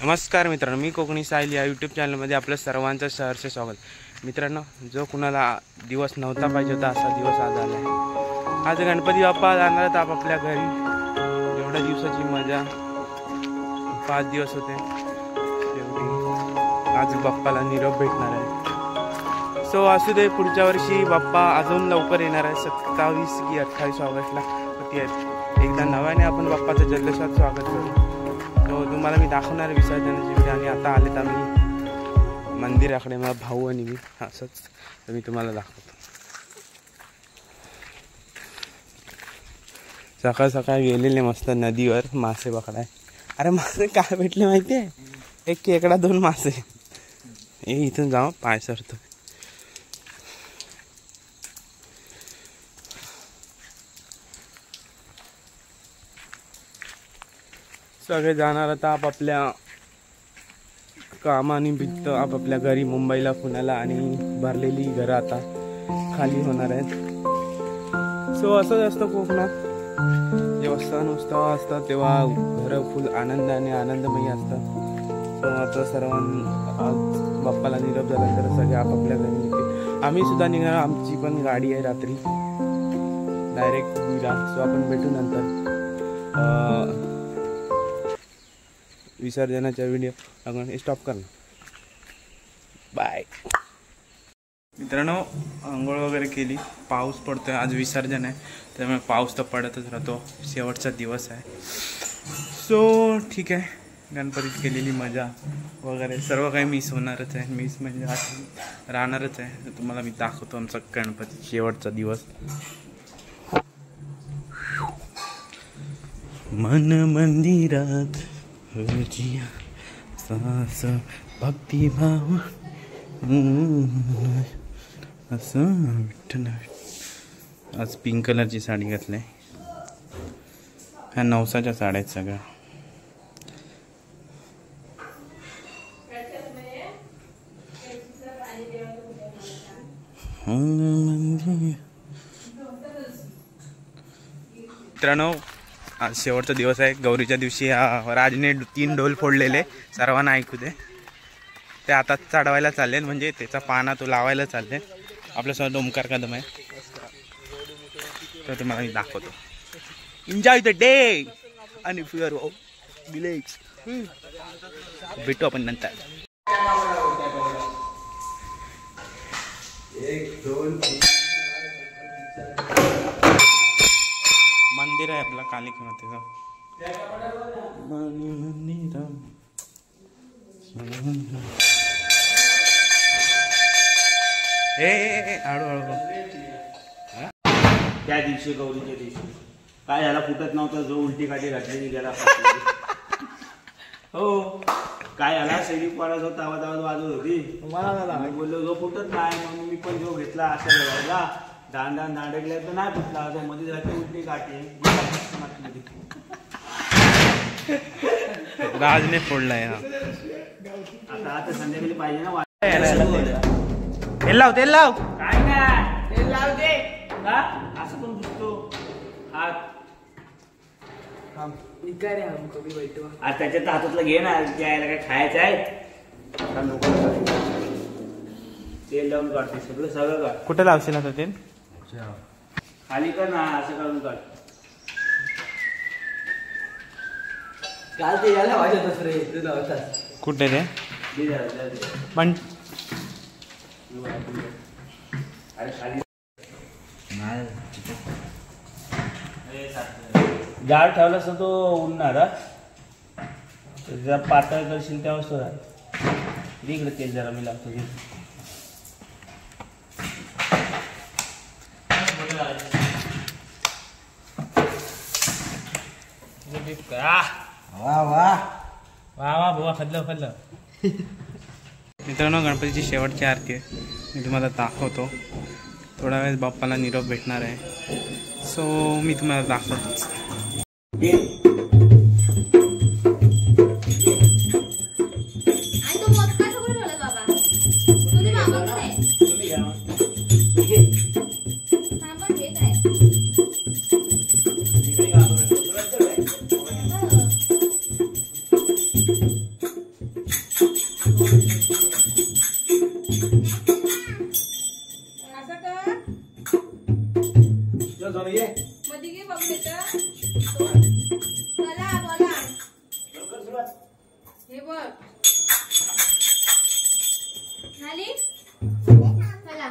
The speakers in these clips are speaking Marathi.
नमस्कार मित्रांनो, मी कोकणी साहिल या यूट्यूब चॅनलमध्ये आपलं सर्वांचं सहर्ष स्वागत. मित्रांनो, जो कुणाला दिवस नव्हता पाहिजे होता असा दिवस आज आला आहे. आज गणपती बाप्पा जाणार आहेत आपापल्या घरी. एवढ्या दिवसाची मजा 5 दिवस होते. आज बाप्पाला निरोप भेटणार आहे. सो असू दे, पुढच्या वर्षी बाप्पा अजून लवकर येणार आहे. 27 की 28 ऑगस्टला एकदा नव्याने आपण बाप्पाचं जल्लोषात स्वागत करू. तो तुम्हाला मी दाखवणार आहे विसर्जनाची वेळ. आणि आता आलेत आम्ही मंदिराकडे, माझा भाऊ आणि मी असंच मी तुम्हाला दाखवतो. सकाळ सकाळ गेलेले मस्त नदीवर मासे पकडाय. अरे मासे काय भेटले माहिती आहे? 1 खेकडा 2 मासे. हे इथून जाऊ, पाय सरतो. सगळे जाणार आता आपापल्या कामानिमित्त आपापल्या घरी, मुंबईला, पुण्याला. आणि भरलेली घरं आता खाली होणार आहेत. सो असंच असतं कोकणात. जेव्हा सण उत्सव असतात तेव्हा घरं फुल आनंदाने आनंदमयी असतात. सो आता सर्वांनी आज बाप्पाला निरोप झाल्यानंतर सगळे आपापल्या घरी निघतील. आम्ही सुद्धा निघणार. आमची पण गाडी आहे रात्री डायरेक्ट विरा. सो आपण भेटू नंतर. विसर्जनाच्या व्हिडिओ आपण स्टॉप करणार. बाय मित्रांनो, आंघोळ वगैरे केली. पाऊस पडतोय. आज विसर्जन आहे त्यामुळे पाऊस तर पडतच राहतो. शेवटचा दिवस आहे. सो ठीक आहे, गणपतीत केलेली मजा वगैरे सर्व काही मिस होणारच आहे. मिस म्हणजे आज राहणारच आहे. तुम्हाला मी दाखवतो आमचा गणपती शेवटचा दिवस. मन मंदिरात जिया सास भक्तिभाव असं विठ्ठल. आज पिंक कलरची साडी घातली. ह्या नवसाच्या साड्या आहेत सगळ्या. मित्रांनो, आज शेवटचा दिवस आहे. गौरीच्या दिवशी राजने 3 ढोल फोडलेले. सर्वांना ऐकू दे. ते आता चढवायला चालले, म्हणजे त्याचा पाना तो लावायला चालले. आपल्यासोबत ओमकार कदम आहे, तर तुम्हाला मी दाखवतो. एन्जॉय द डे आणि फिअर ऑफ विलेज. भेटू आपण नंतर. 1 2 3 मंदिर आहे आपला कालिका मातेचं. हळूहळू. त्या दिवशी गौरीच्या दिवशी काय झाला, फुटत नव्हता. जो उलटी काठी घातलेली गेला. हो, काय झाला, शेरी पडत होता, आवाज वाजवत होती. मला बोललो जो फुटत नाही. मग मी पण जो घेतला असा घालायला. दांडगल्या तर नाही फुटला. तो मध्ये जाते उलटी काठी. राजने फोडलाय. आता संध्याकाळी पाहिजे ना. तेल लाव, तेल लाव. काय नाही, तेल लाव दे का असं पण दिसतो हात. आज त्याच्यात हातातलं घे ना. यायला काय खायचं आहे. तेल लावून काढते सगळं काढ. कुठे लावशील आता तेल? खाली कर ना, असं काढून काढ. काल ते यायला वाजत रे तुला होता. कुठे ते पण जाळ ठेवला असता तो उडणार. जरा पातळ करशील तेव्हा सोडा. इकडे तेल जरा मी लागतो. वा वा वा वा बुवा, खाल्लं. मित्रांनो, गणपतीची शेवटची आरती आहे. मी तुम्हाला दाखवतो. थोडा वेळ बाप्पाला निरोप भेटणार आहे. सो मी तुम्हाला दाखवतोच. हे बघ झाली चला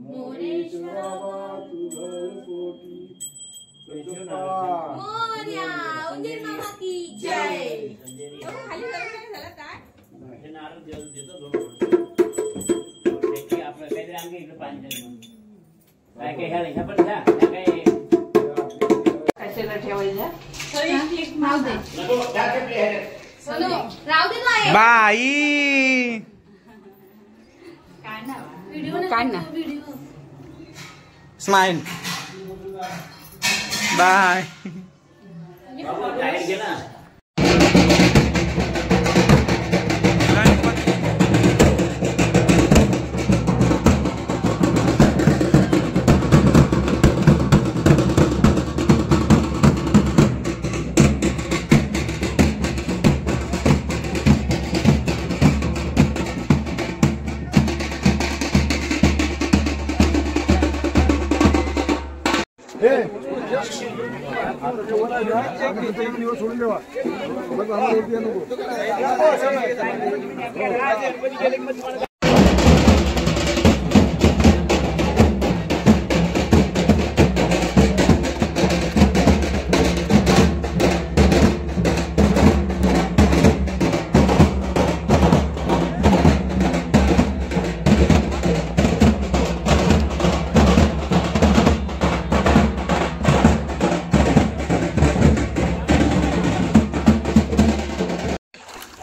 मोरेश्वरा बाई स्माइल बाय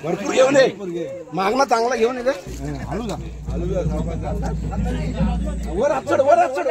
भरपूर घेऊन ये मागणं चांगला घेऊन ये हलू जा वर आपचड वर आपचड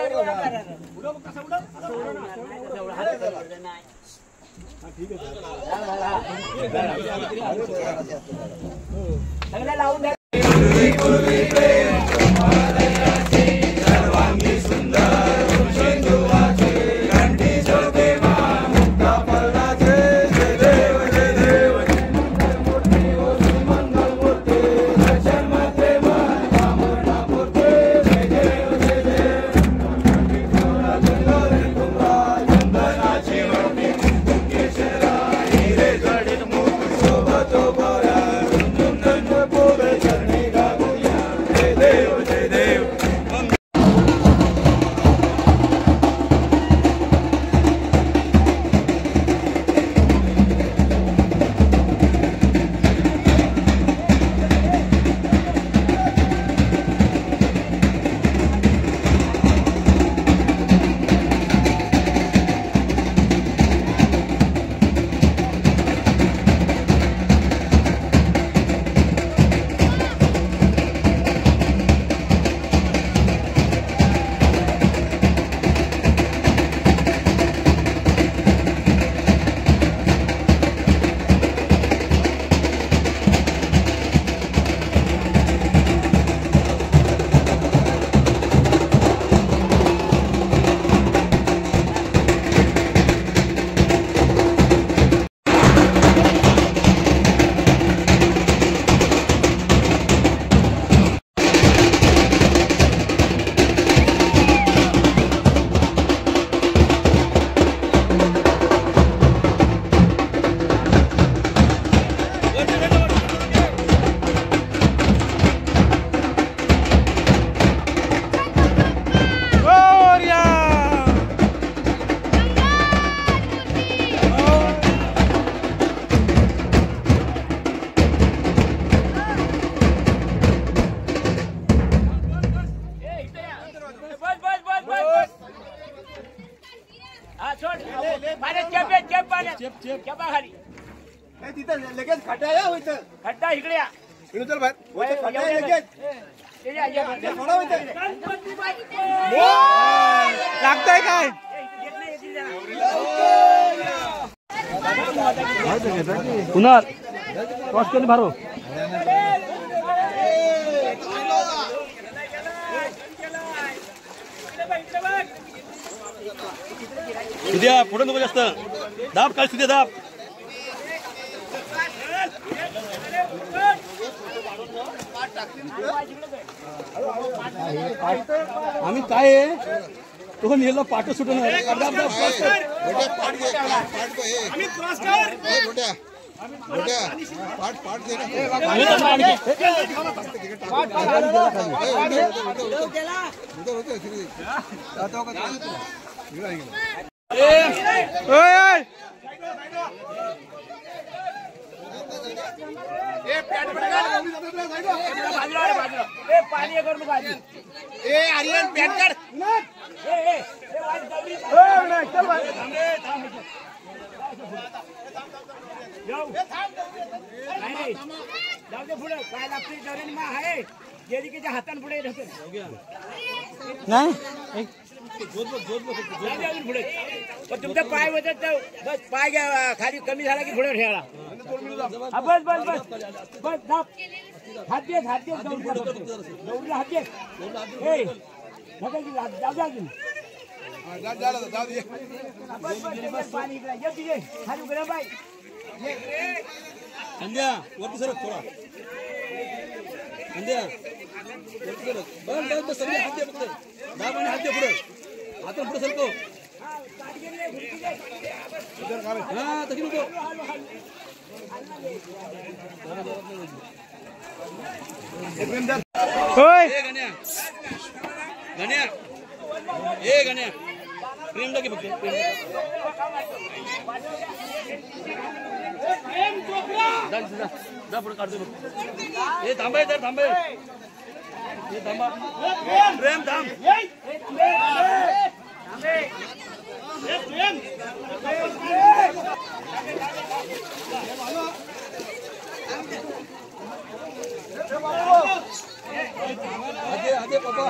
लगेच खड्डा या होईत खड्डा इकडे या इकडे चल बाहेर खड्डा लगेच लागतंय काय पुन्हा क्रॉस करून भारो सुद्या पुढे नको जास्त दाब काय सुद्या दाब आम्ही काय आहे तो नेला पाठ सुटून पाणी कर तू गाडी आर्यन पॅट काढ जाऊ दे पुढे काय लागते जरीन मा आहे जेलिकेच्या हातान पुढे नाही पुढे पण तुमचा पाय वजत बस पाय घ्या खाली कमी झाला की पुढे ठेवा बस बस बस बस दाब हात दे दौडला हात दे पाणी इकडे खाली उघड्या बाय अंद्या वरती सरक थोडा अंद्या वरती सरक बस सगळे हात दे फक्त दाब आणि हात दे पुढे हातान पुढे सरको हा तशी नको होय गण्या प्रेम लागे फक्त जा पुढे काढतो हे थांबाय तर थांबाय हे थांबा प्रेम थांब आधे पापा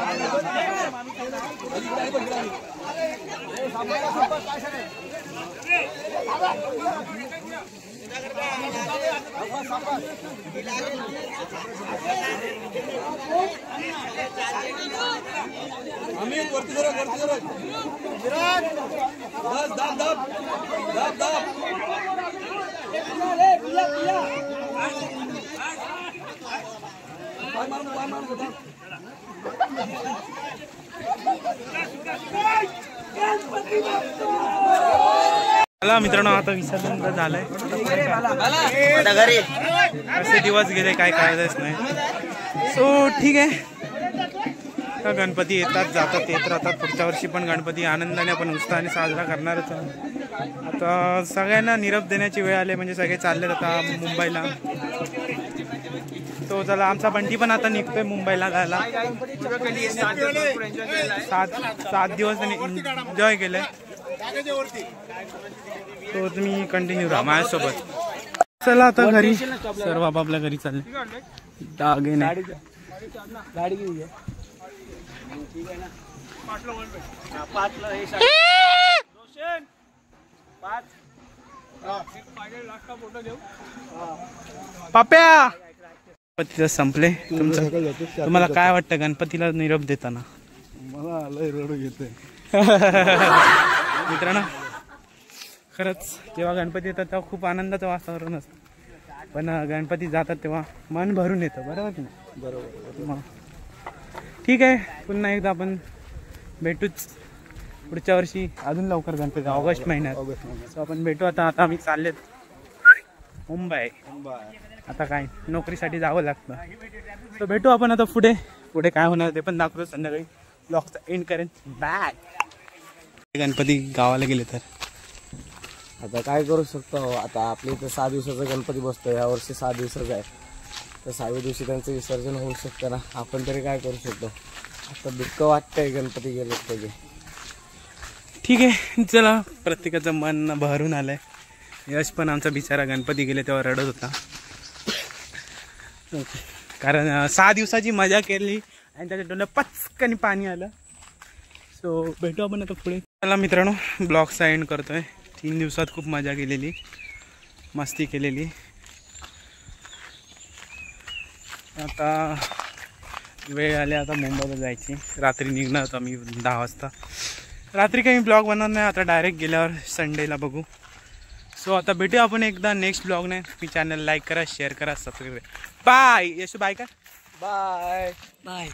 अमित वरती सरक बस दाब चला मित्रांनो आता विसर्जन झालंय कसे दिवस गेले काय कळतच नाही. सो ठीक आहे गणपती येतात जातात येत राहतात. पुढच्या वर्षी पण गणपती आनंदाने आपण उत्साहाने साजरा करणारच आहोत. आता सगळ्यांना निरोप देण्याची वेळ आली म्हणजे सगळे चाललेत आता मुंबईला. तो चला आमचा बंटी पण आता निघतोय मुंबईला जायला. 7 दिवस त्यांनी एन्जॉय केले. तो तुम्ही कंटिन्यू राहा माझ्यासोबत. चला आता घरी सर्व आपापल्या घरी चालले. दागिने गाडी घेऊ पाप्या गणपतीचं संपले. तुम्हाला काय वाटतं गणपतीला निरोप देताना? मला लय रडू येते मित्रांनो. खरंच जेव्हा गणपती येतात तेव्हा खूप आनंदाचं वातावरण असतं. पण गणपती जातात तेव्हा मन भरून येतं. बरोबर की नाही? बरोबर. ठीक आहे पुन्हा एकदा आपण भेटूच पुढच्या वर्षी. अजून लवकर गणपती ऑगस्ट महिन्यात. सो आपण भेटू. आता आम्ही चाललेत मुंबई. आता काय नोकरीसाठी जावं लागतं. तर भेटू आपण आता पुढे काय होणार ते पण दाखवतो संध्याकाळी. ब्लॉगचा एंड करेन. बाय. गणपती गावाला गेले तर आता काय करू शकतो. आता आपल्या इथं 6 दिवसाचा गणपती बसतो. या वर्षी 6 दिवसाचा आहे. तर 6व्या दिवशी त्यांचं विसर्जन होऊ शकतं ना. आपण तरी काय करू शकतो. आता दुःख वाटतंय गणपती गेले त्याचे. ठीक आहे चला. प्रत्येकाचं मन भरून आलंय. यश पण आमचा बिचारा गणपती गेले तेव्हा रडत होता. कारण 6 दिवसाची मजा केली आणि त्याच्या डोळ्यात पचकनी पाणी आलं. सो भेटू आपण आता पुढे. चला मित्रांनो ब्लॉगचा एंड करतोय. 3 दिवसात खूप मजा केलेली मस्ती केलेली. आता वेळ आली आता मुंबईला जायची. रात्री निघणार होतो आम्ही 10 वाजता. रात्री काही मी ब्लॉग बनवणार नाही. आता डायरेक्ट गेल्यावर संडेला बघू. सो आता भेटूया आपण एकदा नेक्स्ट ब्लॉगने. मी चॅनल लाईक करा शेअर करा सबस्क्राईब करा. बाय. यशू बाय का? Bye bye.